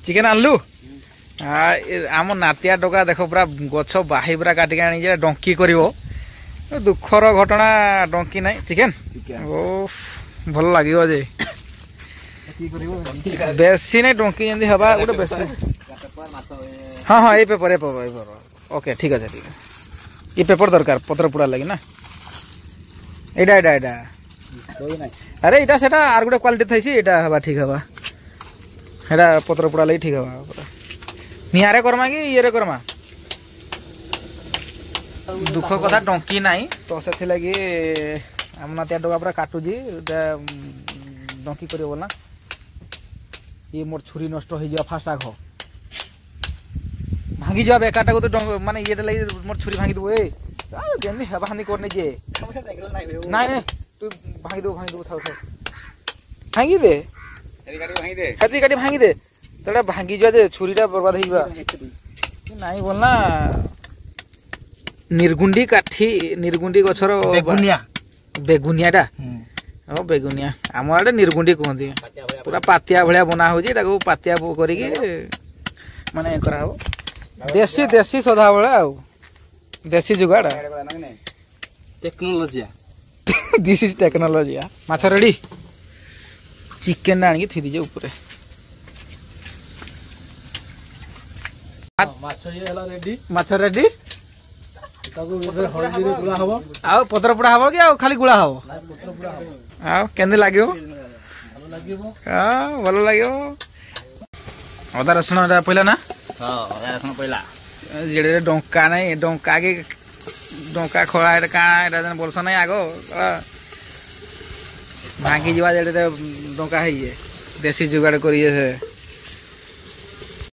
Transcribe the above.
chicken आनलु आम नातिया टोका देख पूरा गछ बाही पूरा काटिक आनी डंकी कर दुखर घटना डंकी ना चिकेन ओ भल लगे जे बेसी नहीं डंकी जमी हवा गोटे बेसी हाँ हाँ ये पेपर ओके ठीक है ठीक है ये पेपर दरकार पत्र पुड़ा लगी ना एडा एडा एडा अरे इटा सेटा आर गोटे क्वालिटी थाइसी एटा हवा ठीक हवा एडा पत्र पुड़ा लगी ठीक हवा निहारे करमा कि ये करमा दुख कथा डंकी नाई तो से लगी आम नातिया टोका पूरा काटुजी डंकी कर बोलना ये मोर छुरी नष्ट हो जा फास्ट आग भांगी जा बेकार तो माने ये लगी मोर छुरी भांगी दो जल्दी हेबा हानि करने जे नहीं तू भांगी दो था भांगी दे हेती काटी भांगी दे तोड़ा भांगी जा जे छुरीटा बर्बाद होइबा नहीं बोलना निर्गुंडी काठी निर्गुंडी गछर बेगुनियाटा हाँ बेगुनिया आम आड़े निर्गुंडी कहती पूरा पातिया भाया बना हो पातिया करिकी माने करा हो देसी देसी सदा बेला देसी जुगाड़ टेक्नोलॉजी दिस इज टेक्नोलॉजी माछ रेडी चिकेन आनी थी दीजिए ऊपर माछ रेडी आउ पत्र पोड़ा हम कि आउ खाली गुड़ा हम आउ केंदे लागो भल लगे अदा रसुण पहला ना रसुण पहला जेड़े डंका नहीं डंका के डंका खोला क्या बोलस नहीं आग भांगी जा जेड़े डंका है देसी जुगाड़ करिए